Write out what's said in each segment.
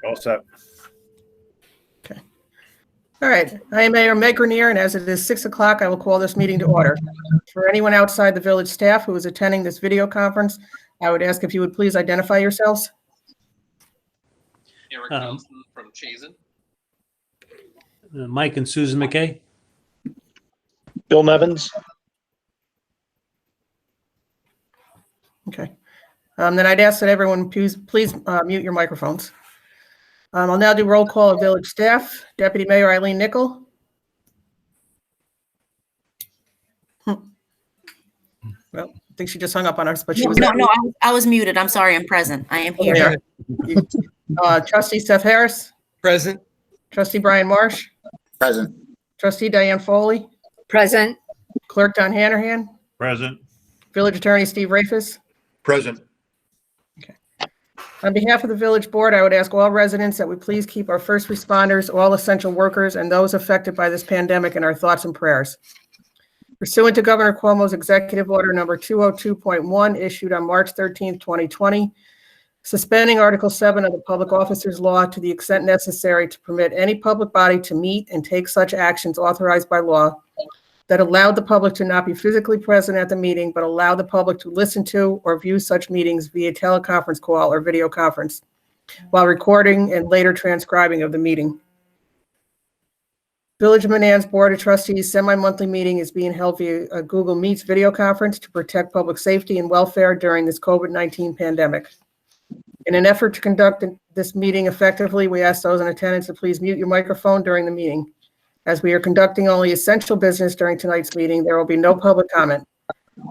All set. Okay. All right. I am Mayor Meg Grenier, and as it is 6 o'clock, I will call this meeting to order. For anyone outside the village staff who is attending this video conference, I would ask if you would please identify yourselves. Eric Nelson from Chazen. Mike and Susan McKay. Bill Nevins. Okay. Then I'd ask that everyone please mute your microphones. I'll now do roll call of village staff. Deputy Mayor Eileen Nickel. Well, I think she just hung up on us, but she was. No, I was muted. I'm sorry. I'm present. I am here. Trustee Seth Harris. Present. Trustee Brian Marsh. Present. Trustee Diane Foley. Present. Clerk Don Hanrahan. Present. Village Attorney Steve Rafis. Present. On behalf of the village board, I would ask all residents that we please keep our first responders, all essential workers, and those affected by this pandemic in our thoughts and prayers. Pursuant to Governor Cuomo's executive order number 202.1 issued on March 13th, 2020, suspending Article 7 of the Public Officers Law to the extent necessary to permit any public body to meet and take such actions authorized by law that allowed the public to not be physically present at the meeting, but allow the public to listen to or view such meetings via teleconference call or video conference while recording and later transcribing of the meeting. Village of Menands Board of Trustees semi-monthly meeting is being held via a Google Meets video conference to protect public safety and welfare during this COVID-19 pandemic. In an effort to conduct this meeting effectively, we ask those in attendance to please mute your microphone during the meeting. As we are conducting only essential business during tonight's meeting, there will be no public comment.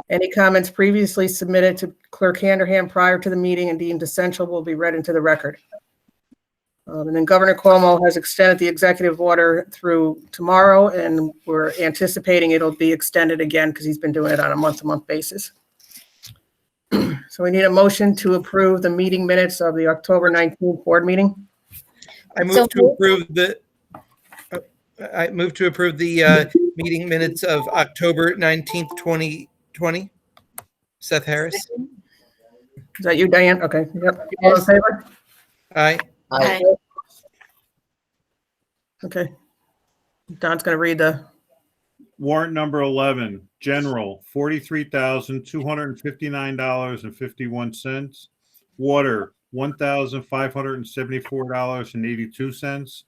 Any comments previously submitted to Clerk Hanrahan prior to the meeting and deemed essential will be read into the record. And then Governor Cuomo has extended the executive order through tomorrow, and we're anticipating it'll be extended again because he's been doing it on a month-to-month basis. So we need a motion to approve the meeting minutes of the October 19th board meeting. I move to approve the meeting minutes of October 19th, 2020. Seth Harris. Is that you, Diane? Okay. Yep. All in favor? Aye. Aye. Okay. Don's going to read the Warrant number 11, general, $43,259.51. Water, $1,574.82.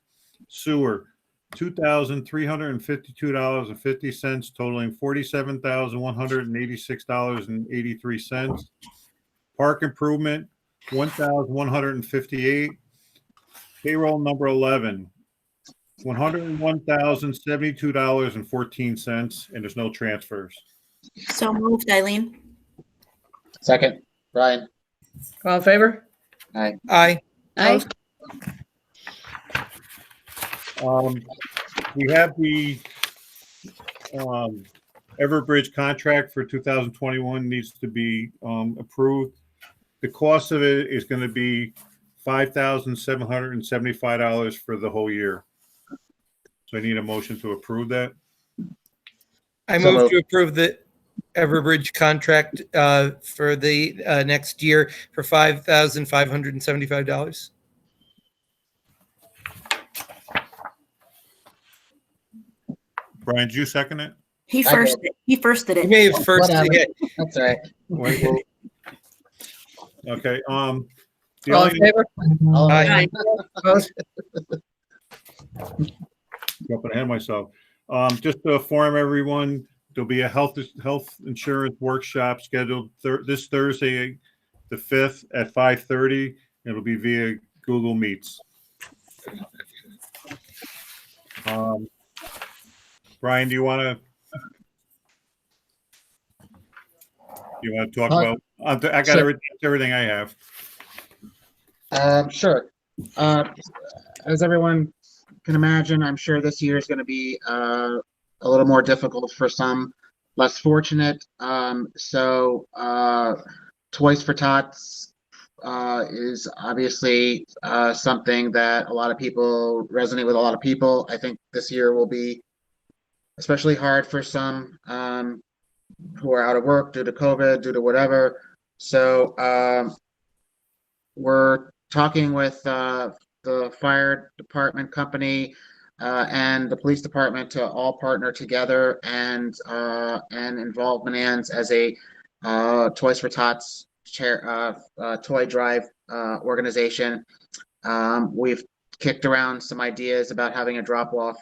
Sewer, $2,352.50, totaling $47,186.83. Park improvement, $1,158. Payroll number 11, $101,072.14, and there's no transfers. So moved, Eileen. Second. Brian. all in favor? Aye. Aye. Aye. We have the Everbridge contract for 2021 needs to be approved. The cost of it is going to be $5,775 for the whole year. So I need a motion to approve that. I move to approve the Everbridge contract for the next year for $5,575. Brian, did you second it? He firsted it. You may have first. Whatever. Yeah. That's all right. Okay. The All in only favor? Aye. Opposed? jumping ahead of myself. Just to inform everyone, there'll be a health insurance workshop scheduled this Thursday, the 5th at 5:30. It'll be via Google Meets. Brian, do you want to talk about? I got everything I have. Sure. As everyone can imagine, I'm sure this year is going to be a little more difficult for some less fortunate. Toys for Tots is obviously something that a lot of people resonate with. A lot of people. I think this year will be especially hard for some who are out of work due to COVID, due to whatever. So we're talking with the fire department company and the police department to all partner together and involve Menands as a Toys for Tots toy drive organization. We've kicked around some ideas about having a drop-off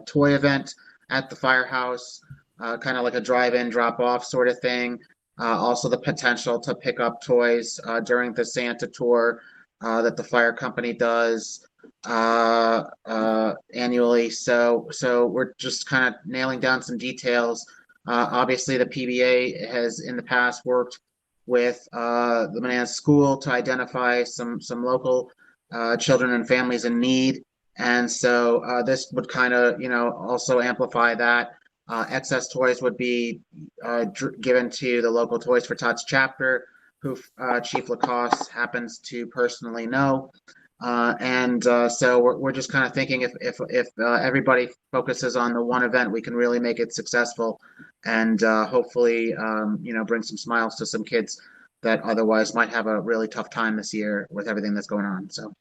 toy event at the firehouse, kind of like a drive-in, drop-off sort of thing. Also, the potential to pick up toys during the Santa tour that the fire company does annually. So we're just kind of nailing down some details. Obviously, the PBA has in the past worked with the Menands School to identify some local children and families in need, and so this would kind of also amplify that. Excess toys would be given to the local Toys for Tots chapter, who Chief Lacoste happens to personally know. So we're just kind of thinking if everybody focuses on the one event, we can really make it successful and hopefully bring some smiles to some kids that otherwise might have a really tough time this year with everything that's going on. So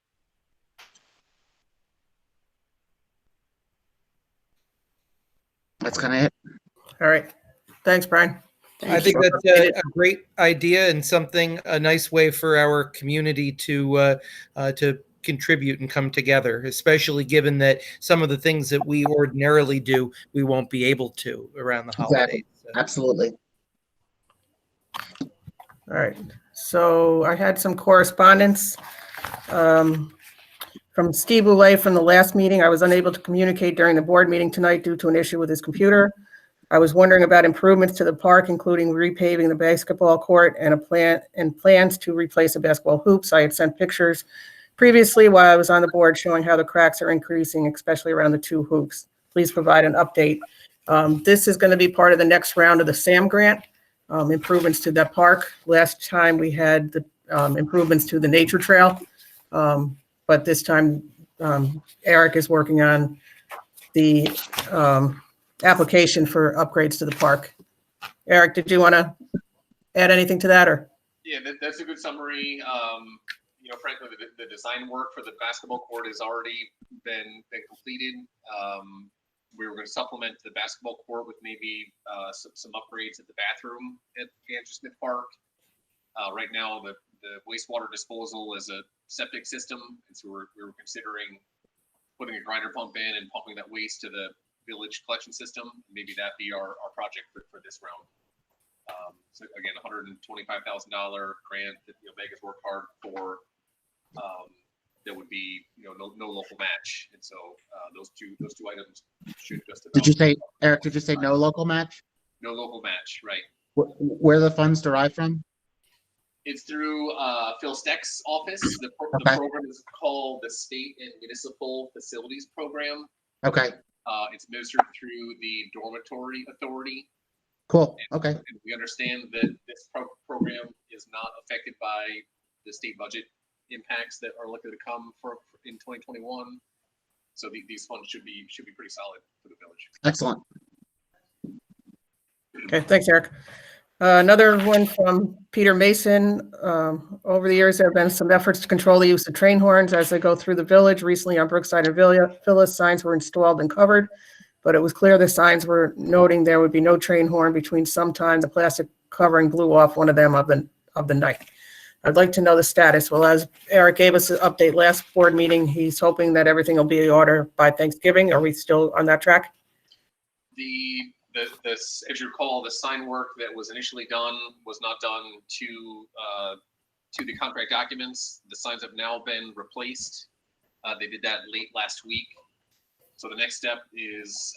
that's kind of it. All right. Thanks, Brian. I think that's a great idea and a nice way for our community to contribute and come together, especially given that some of the things that we ordinarily do, we won't be able to around the holidays. Exactly. Absolutely. All right. So I had some correspondence from Steve Boulay from the last meeting. I was unable to communicate during the board meeting tonight due to an issue with his computer. I was wondering about improvements to the park, including repaving the basketball court and plans to replace the basketball hoops. I had sent pictures previously while I was on the board showing how the cracks are increasing, especially around the two hoops. Please provide an update. This is going to be part of the next round of the SAM grant, improvements to that park. Last time we had the improvements to the nature trail, but this time Eric is working on the application for upgrades to the park. Eric, did you want to add anything to that, or? Yeah, that's a good summary. Frankly, the design work for the basketball court has already been completed. We were going to supplement the basketball court with maybe some upgrades at the bathroom at Andrew Smith Park. Right now, the wastewater disposal is a septic system, and so we were considering putting a grinder pump in and pumping that waste to the village collection system. Maybe that be our project for this round. So again, $125,000 grant that Mega's worked hard for. There would be no local match, and so those two items should just about. Did you say, Eric? Did you say no local match? No local match, right? Where are the funds derived from? It's through Phil Steck's office. The program is called the State and Municipal Facilities Program. Okay. It's administered through the Dormitory Authority. Cool. Okay. And we understand that this program is not affected by the state budget impacts that are likely to come in 2021. So these funds should be pretty solid for the village. Excellent. Okay, thanks, Eric. Another one from Peter Mason. Over the years, there have been some efforts to control the use of train horns as they go through the village. Recently on Brookside and Villa, signs were installed and covered, but it was clear the signs were noting there would be no train horn between some time the plastic covering blew off one of them of the night. I'd like to know the status. Well, as Eric gave us an update last board meeting, he's hoping that everything will be in order by Thanksgiving. Are we still on that track? As you recall, the sign work that was initially done was not done to the contract documents. The signs have now been replaced. They did that late last week. So the next step is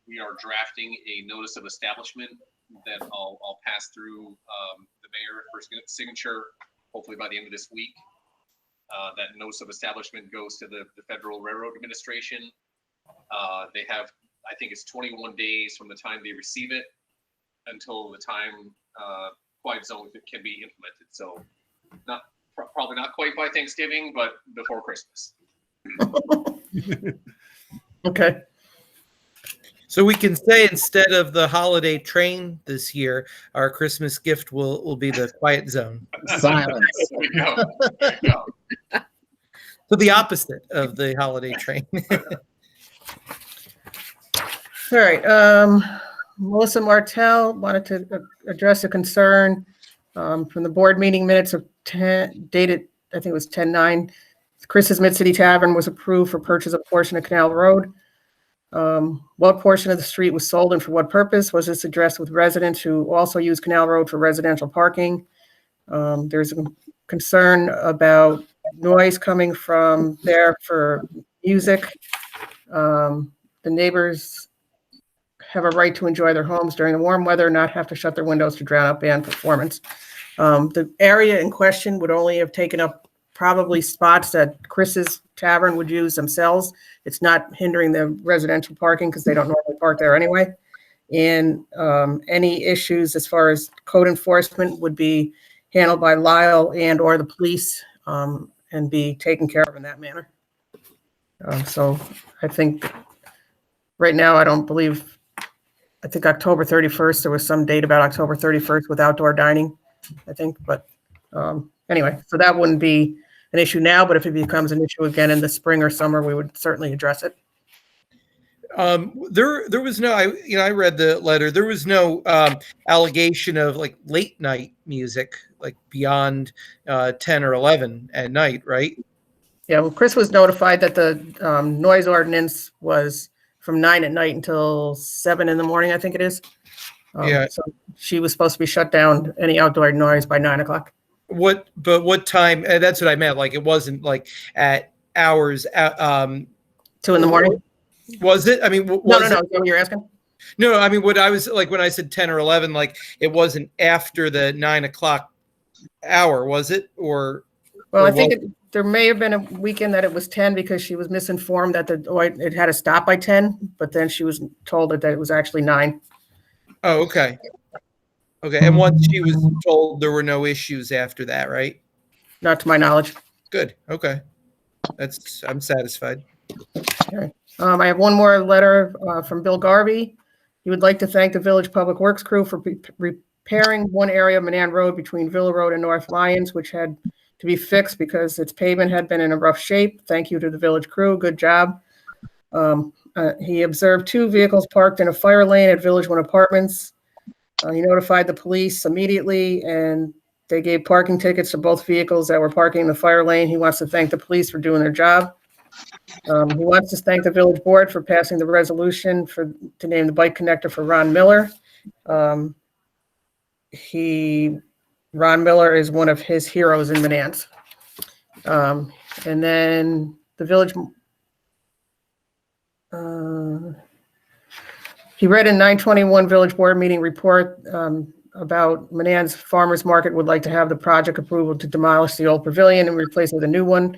we are drafting a notice of establishment that I'll pass through the mayor for signature, hopefully by the end of this week. That notice of establishment goes to the Federal Railroad Administration. They have, I think it's 21 days from the time they receive it until the time quiet zone can be implemented. So probably not quite by Thanksgiving, but before Christmas. Okay. So we can say instead of the holiday train this year, our Christmas gift will be the quiet zone. Silence. There we go. So the opposite of the holiday train. All right, Melissa Martell wanted to address a concern from the board meeting minutes of dated, I think it was 10/9. Chris's Mid-City Tavern was approved for purchase of a portion of Canal Road. What portion of the street was sold and for what purpose? Was this addressed with residents who also use Canal Road for residential parking? There's a concern about noise coming from there for music. The neighbors have a right to enjoy their homes during the warm weather, not have to shut their windows to drown out band performance. The area in question would only have taken up probably spots that Chris's Tavern would use themselves. It's not hindering the residential parking because they don't normally park there anyway. And any issues as far as code enforcement would be handled by Lyle and or the police and be taken care of in that manner. So I think right now, I think October 31st, there was some date about October 31st with outdoor dining, I think, but anyway, so that wouldn't be an issue now, but if it becomes an issue again in the spring or summer, we would certainly address it. There was no, I read the letter. There was no allegation of like late night music, like beyond 10 or 11 at night, right? Yeah, well, Chris was notified that the noise ordinance was from 9 at night until 7 in the morning, I think it is. Yeah. So she was supposed to be shut down, any outdoor noise by 9 o'clock. What time? That's what I meant. Like, it wasn't like at hours. 2 in the morning? Was it? I mean, No, was no, it? no. Is that what you're asking? No, I mean, what I was like when I said 10 or 11, like it wasn't after the 9 o'clock hour, was it? Or Well, or I think was- there may have been a weekend that it was 10 because she was misinformed that it had to stop by 10, but then she was told that it was actually 9. Oh, okay. Okay. And once she was told there were no issues after that, right? Not to my knowledge. Good. Okay. I'm satisfied. I have one more letter from Bill Garvey. He would like to thank the Village Public Works crew for repairing one area of Menands Road between Villa Road and North Lyons, which had to be fixed because its pavement had been in a rough shape. Thank you to the village crew. Good job. He observed 2 vehicles parked in a fire lane at Village One Apartments. He notified the police immediately, and they gave parking tickets to both vehicles that were parking in the fire lane. He wants to thank the police for doing their job. He wants to thank the village board for passing the resolution to name the bike connector for Ron Miller. Ron Miller is one of his heroes in Menands. And then the village, he read in 921 village board meeting report about Menands Farmers Market would like to have the project approval to demolish the old pavilion and replace it with a new one,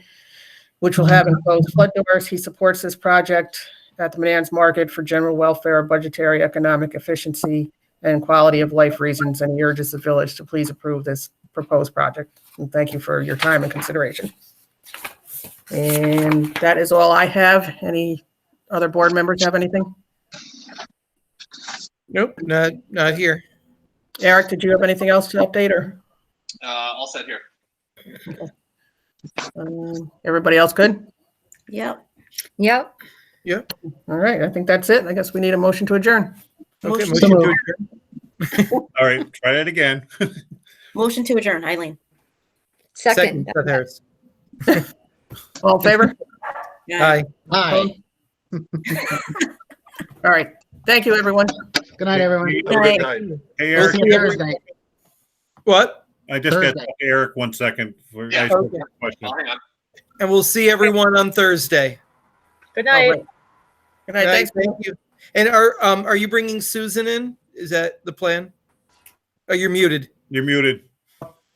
which will have enclosed flood doors. He supports this project at the Menands Market for general welfare, budgetary, economic efficiency, and quality of life reasons, and he urges the village to please approve this proposed project. And thank you for your time and consideration. And that is all I have. Any other board members have anything? Nope. Not here. Eric, did you have anything else to update or? All set here. Everybody else good? Yep. Yep. All right, I think that's it. I guess we need a motion to adjourn. Okay. Motion Motion to adjourn. All right, try that again. Motion to adjourn, Eileen. Second. Seth Harris. All in favor? Aye. Hi. All right. Thank you, everyone. Good night, everyone. Hey, Good Hey, We'll Eric, see you Thursday. What? I just got to Thursday. talk to Eric 1 second. For Yeah. Okay. question. Oh, hang on. And we'll see everyone on Thursday. Good All night. right. Good night. Thanks. Thank you. And are you bringing Susan in? Is that the plan? Oh, you're muted. You're muted.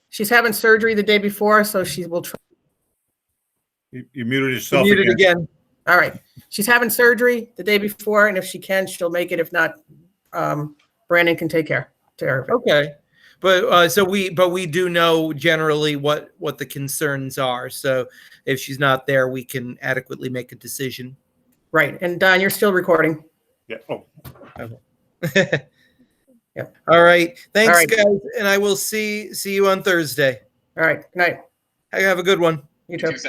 She's having surgery the day before, so she will try. You muted You're yourself muted again. again. All right. She's having surgery the day before, and if she can, she'll make it. If not, Brandon can take care of it. Okay. But we do know generally what the concerns are. So if she's not there, we can adequately make a decision. Right. And Don, you're still recording. Yeah. Oh, Yep. All right. Thanks, All right. guys. And I will see you on Thursday. All right. Good night. Have a good one. You too. Two Seth.